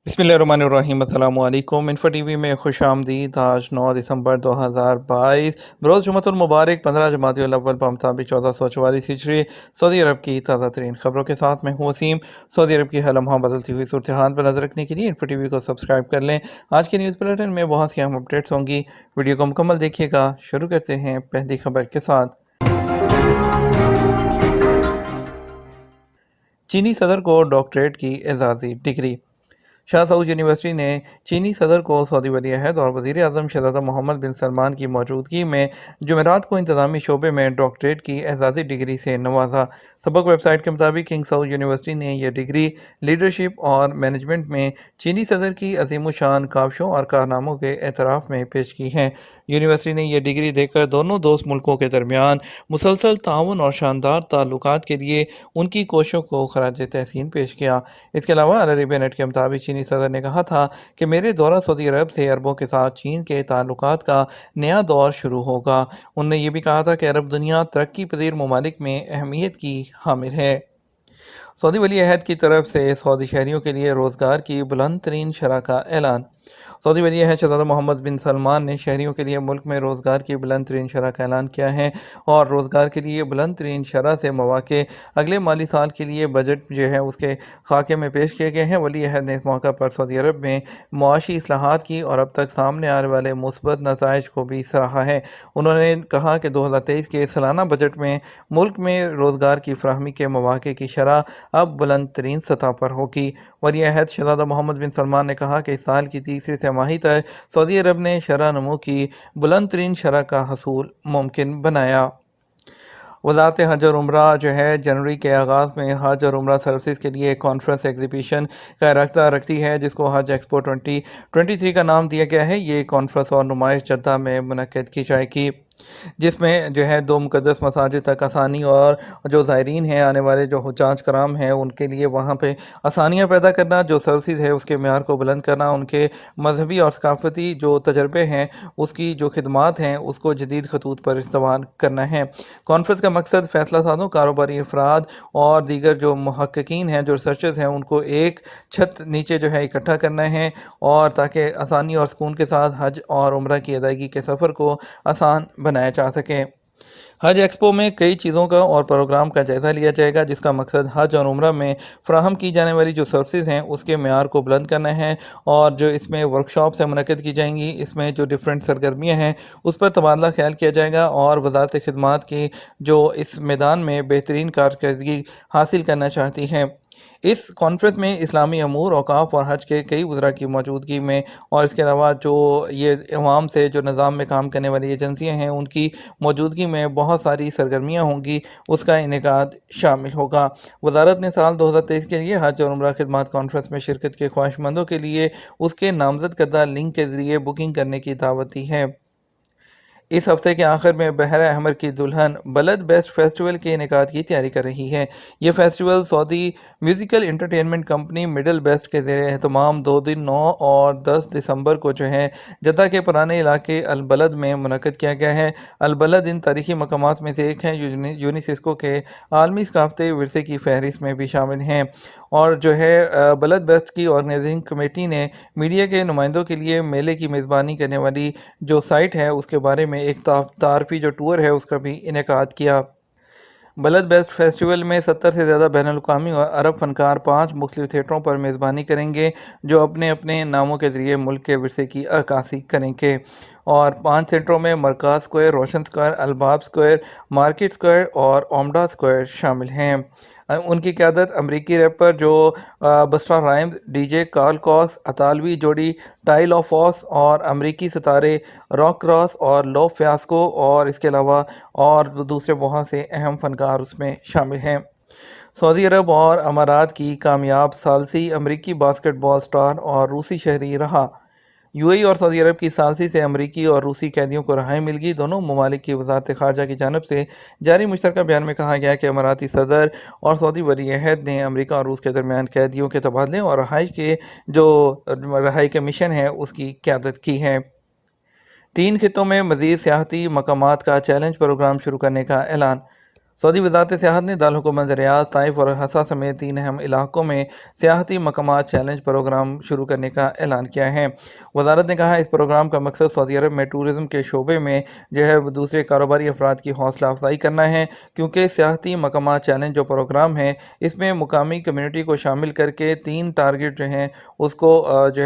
बिस्मिल्लाहिर्रहमानिर्रहीम। अस्सलामु अलैकुम। इन्फो टीवी में खुश आमदीद। आज 9 दिसंबर 2022 बरोज़ जुमअतुल मुबारक 15 जमादियुल अव्वल बमुताबिक 1444 हिजरी सऊदी अरब की ताज़ा तरीन खबरों के साथ मैं हूँ वसीम। सऊदी अरब की हर लम्हा बदलती हुई सूरत हाल पर नजर रखने के लिए इन्फो टीवी को सब्सक्राइब कर लें। आज के न्यूज़ बुलेटिन में बहुत सी अहम अपडेट्स होंगी, वीडियो को मुकम्मल देखिएगा। शुरू करते हैं पहली खबर के साथ। चीनी सदर को डॉक्टरेट की एजाज़ी डिग्री। शाह सऊद यूनिवर्सिटी ने चीनी सदर को सऊदी वली-ए-अहद और वज़ीर आज़म शहज़ादा मोहम्मद बिन सलमान की मौजूदगी में जुमेरात को इंतज़ामी शोबे में डॉक्टरेट की एजाज़ी डिग्री से नवाजा। सबक वेबसाइट के मुताबिक किंग सऊद यूनिवर्सिटी ने यह डिग्री लीडरशिप और मैनेजमेंट में चीनी सदर की अज़ीमुशान काविशों और कारनामों के एतराफ़ में पेश की है। यूनिवर्सिटी ने यह डिग्री देकर दोनों दोस्त मुल्कों के दरमियान मुसलसल ताउन और शानदार ताल्लुकात के लिए उनकी कोशिशों को खराज तहसीन पेश किया। इसके अलावा अल अरेबिया नेट के मुताबिक चीनी सदर ने कहा था कि मेरे दौरा सऊदी अरब से अरबों के साथ चीन के ताल्लुकात का नया दौर शुरू होगा। उन्होंने ये भी कहा था कि अरब दुनिया तरक्की पजीर ममालिक में अहमियत की हामिल है। सऊदी वली अहद की तरफ से सऊदी शहरियों के लिए रोज़गार की बुलंद तरीन शरह का ऐलान। सऊदी वली अहद शहज़ादा मोहम्मद बिन सलमान ने शहरियों के लिए मुल्क में रोज़गार की बुलंद तरीन शरह का ऐलान किया है और रोज़गार के लिए बुलंद तरीन शरह से मौके अगले माली साल के लिए बजट जो है उसके खाके में पेश किए गए हैं। वली अहद ने इस मौका पर सऊदी अरब में मुआशी इस्लाहात की और अब तक सामने आने वाले मुस्बत नताइज को भी सराहा है। उन्होंने कहा कि 2023 के सालाना बजट में मुल्क में रोज़गार की फराहमी के मौके की शरह अब बुलंद तरीन सतह पर होगी। वली अहद शहज़ादा मोहम्मद बिन सलमान ने कहा कि इस साल की तीसरी तिमाही तक सऊदी अरब ने शरह नमू की बुलंद तरीन शरह का हसूल मुमकिन बनाया। वज़ारत हज और उम्रा जो है जनवरी के आगाज़ में हज और उम्रा सर्विस के लिए एक कॉन्फ्रेंस एग्जीबिशन का रखता रखती है जिसको हज एक्सपो 2023 का नाम दिया गया है। ये कॉन्फ्रेंस और नुमाइश जद्दा में मुनक्किद की जाएगी, जिसमें जो है दो मुक़द्दस मसाजिद तक आसानी और जो ज़ायरीन हैं आने वाले जो हुज्जाज कराम हैं उनके लिए वहाँ पे आसानियाँ पैदा करना, जो सर्विस है उसके मेयार को बुलंद करना, उनके मजहबी और सकाफ़ती जो तजर्बे हैं उसकी जो खिदमात हैं उसको जदीद खतूत पर इस्तेमाल करना है। कॉन्फ्रेंस का मकसद फ़ैसला साज़ों, कारोबारी अफराद और दीगर जो मुहक्किकीन हैं, जो रिसर्चर्स हैं, उनको एक छत नीचे जो है इकट्ठा करना है और ताकि आसानी और सुकून के साथ हज और उम्रा की अदायगी के सफ़र को आसान बनाया जा सके। हज एक्सपो में कई चीज़ों का और प्रोग्राम का जायज़ा लिया जाएगा जिसका मकसद हज और उम्रा में फ़राहम की जाने वाली जो सर्विसेज हैं उसके मेयार को बुलंद करना है और जो इसमें वर्कशॉप्स हैं मुनक्किद की जाएंगी, इसमें जो डिफरेंट सरगर्मियाँ हैं उस पर तबादला ख्याल किया जाएगा और वज़ारत खिदमात की जो इस मैदान में बेहतरीन कारकर्दगी हासिल करना चाहती हैं। इस कॉन्फ्रेंस में इस्लामी अमूर, औकाफ और हज के कई वज़रा की मौजूदगी में और इसके अलावा जो ये अवाम से जो निज़ाम में काम करने वाली एजेंसियाँ हैं उनकी मौजूदगी में बहुत सारी सरगर्मियाँ होंगी, उसका इनेकाद शामिल होगा। वज़ारत ने साल 2023 के लिए हज और उम्रा खिदमात कॉन्फ्रेंस में शिरकत के ख्वाहिशमंदों के लिए उसके नामज़द करदा लिंक के ज़रिए बुकिंग करने की दावत दी है। इस हफ्ते के आखिर में बहरा अहमर की दुल्हन बलद बेस्ट फेस्टिवल के इनेकाद की तैयारी कर रही है। यह festival Saudi musical entertainment company middle best के ज़ेर एहतमाम 2 दिन 9 और 10 दिसंबर को जो है जद्दा के पुराने इलाके अलबलद में मुनक़्क़िद किया गया है। अलबलद इन तारीख़ी मकामात में से एक है यूनेस्को के आलमी सकाफ़ती विरसे की फहरिस्त में भी शामिल हैं और जो है बलद बेस्ट की ऑर्गेनाइजिंग कमेटी ने मीडिया के नुमाइंदों के लिए मेले की मेज़बानी करने वाली जो साइट है उसके बारे में एक तारफ़ी जो टूर है उसका भी इनेकाद किया। बलद बेस्ट फेस्टिवल में 70 से ज़्यादा बैनुल-अक़वामी और अरब फ़नकार 5 मुख्तलिफ़ थिएटरों पर मेज़बानी करेंगे जो अपने अपने नामों के ज़रिए मुल्क के विरसे की अक्कासी करेंगे और 5 थिएटरों में मरकाज़ स्क्वायर, रोशन स्क्वायर, अलबाब स्क्वायर, मार्केट स्क्वायर और ओमडा स्क्वायर शामिल हैं। उनकी क़यादत अमरीकी रैपर जो Busta rhymes, DJ Karl COX, अतालवी जोड़ी टाइल ऑफ ऑस और अमरीकी सितारे रॉक रॉस और लो फियास्को और इसके अलावा और दूसरे बहुत से अहम फ़नकार उसमें शामिल हैं। सऊदी अरब और अमारात की कामयाब सालसी अमरीकी बास्केटबॉल स्टार और रूसी शहरी रहा। यूएई और सऊदी अरब की सालसी से अमरीकी और रूसी कैदियों को रहाई मिल गई। दोनों ममालिक की वज़ारत ख़ारजा की जानब से जारी मुश्तरका बयान में कहा गया कि अमाराती सदर और सऊदी वली अहद ने अमरीका और रूस के दरमियान कैदियों के तबादले और रहाई के मिशन है उसकी क़यादत की है। 3 खित्तों में मज़ीद सियाहती मकामात का चैलेंज प्रोग्राम शुरू करने का ऐलान। سعودی وزارت سیاحت نے دارالحکومت ریاض، طائف اور حصہ سمیت 3 اہم علاقوں میں سیاحتی مقامات چیلنج پروگرام شروع کرنے کا اعلان کیا ہے۔ وزارت نے کہا اس پروگرام کا مقصد سعودی عرب میں ٹورزم کے شعبے میں دوسرے کاروباری افراد کی حوصلہ افزائی کرنا ہے، کیونکہ سیاحتی مقامات چیلنج جو پروگرام ہے اس میں مقامی کمیونٹی کو شامل کر کے 3 ٹارگٹ اس کو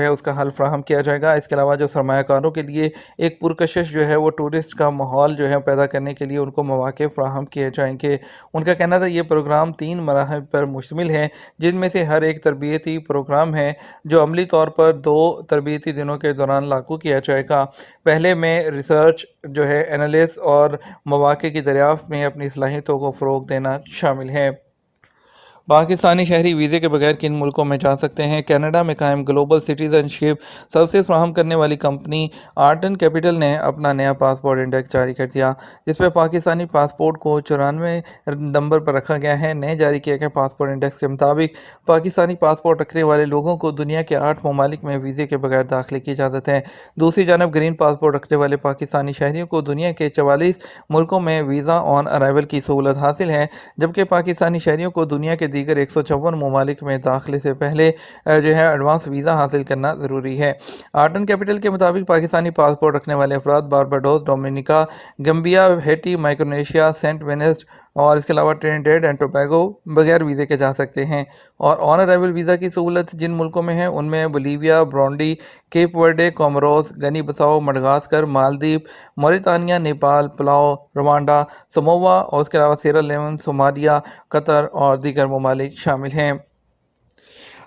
اس کا حل فراہم کیا جائے گا۔ اس کے علاوہ جو سرمایہ کاروں کے لیے ایک پرکشش وہ ٹورسٹ کا ماحول پیدا کرنے کے لیے ان کو مواقع فراہم کیے جائیں گے۔ ان کا کہنا تھا یہ پروگرام 3 مراحل پر مشتمل ہے، جن میں سے ہر ایک تربیتی پروگرام ہے جو عملی طور پر 2 تربیتی دنوں کے دوران لاگو کیا جائے گا۔ پہلے میں ریسرچ انالیسس اور مواقع کی دریافت میں اپنی صلاحیتوں کو فروغ دینا شامل ہے۔ پاکستانی شہری ویزے کے بغیر کن ملکوں میں جا سکتے ہیں؟ کینیڈا میں قائم گلوبل سٹیزن شپ سروسز فراہم کرنے والی کمپنی آرٹن کیپٹل نے اپنا نیا پاسپورٹ انڈیکس جاری کر دیا، جس میں پاکستانی پاسپورٹ کو 94 نمبر پر رکھا گیا ہے۔ نئے جاری کیے گئے پاسپورٹ انڈیکس کے مطابق پاکستانی پاسپورٹ رکھنے والے لوگوں کو دنیا کے 8 ممالک میں ویزے کے بغیر داخلے کی اجازت ہے۔ دوسری جانب گرین پاسپورٹ رکھنے والے پاکستانی شہریوں کو دنیا کے 44 ملکوں میں ویزا آن ارائیول کی سہولت حاصل ہے، جبکہ پاکستانی شہریوں کو دنیا کے دیگر 154 ممالک میں داخلے سے پہلے ایڈوانس ویزا حاصل کرنا ضروری ہے۔ آرٹن کیپٹل کے مطابق پاکستانی پاسپورٹ رکھنے والے افراد بارباڈوس، ڈومینیکا، گمبیا، ہیٹی، مائکرونیشیا، سینٹ وینسٹ اور اس کے علاوہ ٹرینیڈاڈ اینڈ ٹوبیگو بغیر ویزے کے جا سکتے ہیں، اور آن ارائیول ویزا کی سہولت جن ملکوں میں ہے ان میں Bolivia, Burundi, Cape Verde, Comoros, Guinea Bissau, Madagascar, Maldives, Mauritania, Nepal, Palau, Rwanda, Samoa اور اس کے علاوہ سیرا لیون، صومالیہ، قطر اور دیگر ممالک شامل ہیں۔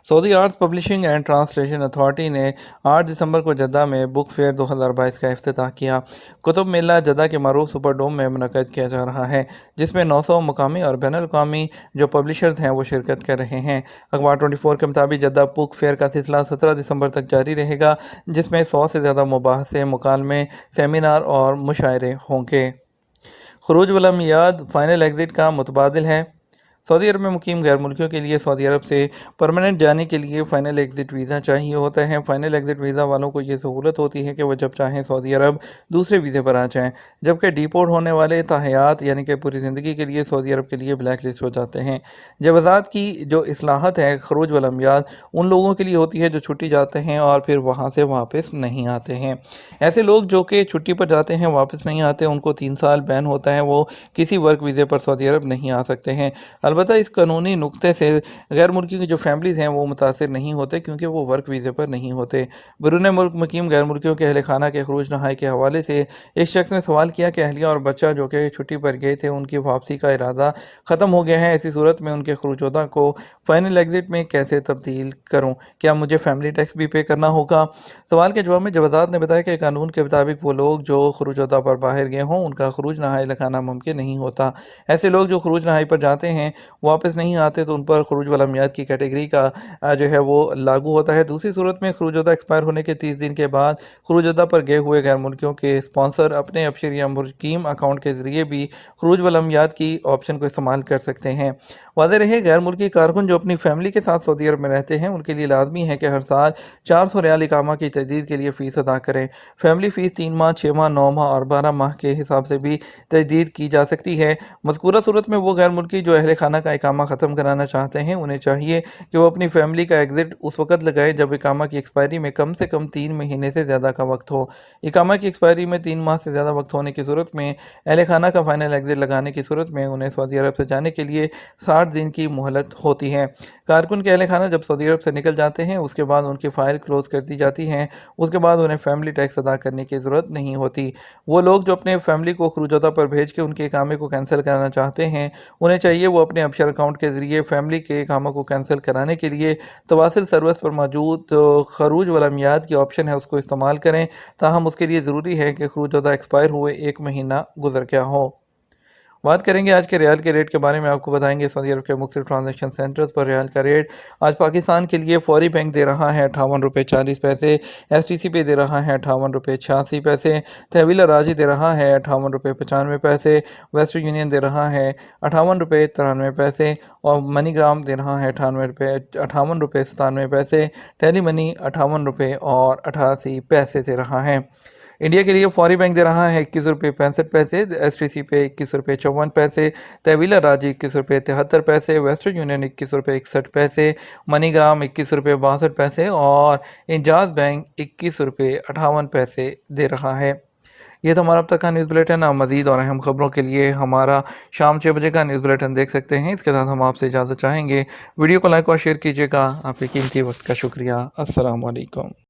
Saudi arts publishing and translation authority نے 8 دسمبر کو جدہ میں بک فیئر 2022 کا افتتاح کیا۔ کتب میلہ جدہ کے معروف سپر ڈوم میں منعقد کیا جا رہا ہے، جس میں 900 مقامی اور بین الاقوامی جو پبلشرز ہیں وہ شرکت کر رہے ہیں۔ اخبار 24 کے مطابق جدہ بک فیئر کا سلسلہ 17 دسمبر تک جاری رہے گا، جس میں 100 سے زیادہ مباحثے، مکالمے، سیمینار اور مشاعرے ہوں گے۔ خروج والامیاد فائنل ایگزٹ کا متبادل ہے۔ سعودی عرب میں مقیم غیر ملکیوں کے لیے سعودی عرب سے پرماننٹ جانے کے لیے فائنل ایگزٹ ویزا چاہیے ہوتا ہے۔ فائنل ایگزٹ ویزا والوں کو یہ سہولت ہوتی ہے کہ وہ جب چاہیں سعودی عرب دوسرے ویزے پر آ جائیں، جبکہ ڈیپورٹ ہونے والے تاحیات کہ پوری زندگی کے لیے سعودی عرب کے لیے بلیک لسٹ ہو جاتے ہیں۔ جوازات کی جو اصلاحات ہے خروج والامیاد ان لوگوں کے لیے ہوتی ہے جو چھٹی جاتے ہیں اور پھر وہاں سے واپس نہیں آتے ہیں۔ ایسے لوگ جو کہ چھٹی پر جاتے ہیں واپس نہیں آتے، ان کو 3 سال بین ہوتا ہے، وہ کسی ورک ویزے پر سعودی عرب نہیں آ سکتے ہیں۔ البتہ اس قانونی نقطے سے غیر ملکیوں کی جو فیملیز ہیں وہ متاثر نہیں ہوتے، کیونکہ وہ ورک ویزے پر نہیں ہوتے۔ بیرون ملک مقیم غیر ملکیوں کے اہل خانہ کے خروج نہائی کے حوالے سے ایک شخص نے سوال کیا کہ اہلیہ اور بچہ جو کہ چھٹی پر گئے تھے ان کی واپسی کا ارادہ ختم ہو گیا ہے، ایسی صورت میں ان کے خروج عہدہ کو فائنل ایگزٹ میں کیسے تبدیل کروں؟ کیا مجھے فیملی ٹیکس بھی پے کرنا ہوگا؟ سوال کے جواب میں جوازات نے بتایا کہ قانون کے مطابق وہ لوگ جو خروج عہدہ پر باہر گئے ہوں ان کا خروج نہائی لکھانا ممکن نہیں ہوتا۔ ایسے لوگ جو خروج نہائی پر جاتے ہیں واپس نہیں آتے تو ان پر خروج والامیاد کی کیٹیگری کا وہ لاگو ہوتا ہے۔ دوسری صورت میں خروج عہدہ ایکسپائر ہونے کے 30 دن کے بعد خروج عہدہ پر گئے ہوئے غیر ملکیوں کے اسپانسر اپنے ابشر یا مقیم اکاؤنٹ کے ذریعے بھی خروج والامیاد کی آپشن کو استعمال کر سکتے ہیں۔ واضح رہے غیر ملکی کارکن جو اپنی فیملی کے ساتھ سعودی عرب میں رہتے ہیں ان کے لیے لازمی ہے کہ ہر سال 400 ریال اقامہ کی تجدید کے لیے فیس ادا کریں۔ فیملی فیس 3 ماہ، 6 ماہ، 9 ماہ اور 12 ماہ کے حساب سے بھی تجدید کی جا سکتی ہے۔ مذکورہ صورت میں وہ غیر ملکی جو اہل خانہ کا اقامہ ختم کرانا چاہتے ہیں انہیں چاہیے کہ وہ اپنی فیملی کا ایگزٹ اس وقت لگائے جب اقامہ کی ایکسپائری میں کم سے کم 3 مہینے سے زیادہ کا وقت ہو۔ اقامہ کی ایکسپائری میں 3 ماہ سے زیادہ وقت ہونے کی صورت میں اہل خانہ کا فائنل ایگزٹ لگانے کی صورت میں انہیں سعودی عرب سے جانے کے لیے 60 دن کی مہلت ہوتی ہے۔ کارکن کے اہل خانہ جب سعودی عرب سے نکل جاتے ہیں اس کے بعد ان کی فائل کلوز کر دی جاتی ہے، اس کے بعد انہیں فیملی ٹیکس ادا کرنے کی ضرورت نہیں ہوتی۔ وہ لوگ جو اپنے فیملی کو خروج عہدہ پر بھیج کے ان کے اقامے کو کینسل کرانا چاہتے ہیں انہیں چاہیے وہ اپنے ابشر اکاؤنٹ کے ذریعے فیملی کے اقامہ کو کینسل کرانے کے لیے تواصل سروس پر موجود خروج والامیاد کی آپشن ہے اس کو استعمال کریں، تاہم اس کے لیے ضروری ہے کہ خروج عہدہ ایکسپائر ہوئے 1 مہینہ گزر گیا ہو۔ بات کریں گے آج کے ریال کے ریٹ کے بارے میں، آپ کو بتائیں گے سعودی عرب کے مختلف ٹرانزیکشن سینٹرز پر ریال کا ریٹ آج پاکستان کے لیے فوری بینک دے رہا ہے 58 روپے 40 پیسے، ایس ٹی سی پہ دے رہا ہے 58 روپے 86 پیسے، تحویل راجی دے رہا ہے 58 روپے 95 پیسے، ویسٹرن یونین دے رہا ہے 58 روپے 93 پیسے اور منی گرام دے رہا ہے 58 روپے 97 پیسے، ٹیلی منی 58 روپے اور 88 پیسے دے رہا ہے۔ इंडिया के लिए फौरी बैंक दे रहा है 21 रुपये 65 पैसे, STC पे 21 रुपये 54 पैसे, तहवीला राजी 21 रुपये 73 पैसे, वेस्टर्न यूनियन 21 रुपये 61 पैसे, मनीग्राम 21 रुपये 62 पैसे और इंजाज बैंक 21 रुपये 58 पैसे दे रहा है। ये तो हमारा अब तक का न्यूज़ बुलेटिन। आप मज़ीद और अहम खबरों के लिए हमारा शाम 6 बजे का न्यूज़ बुलेटिन देख सकते हैं। इसके साथ हम आपसे इजाज़त चाहेंगे। वीडियो को लाइक और शेयर कीजिएगा। आपके कीमती वक्त का शुक्रिया। अस्सलाम वालेकुम।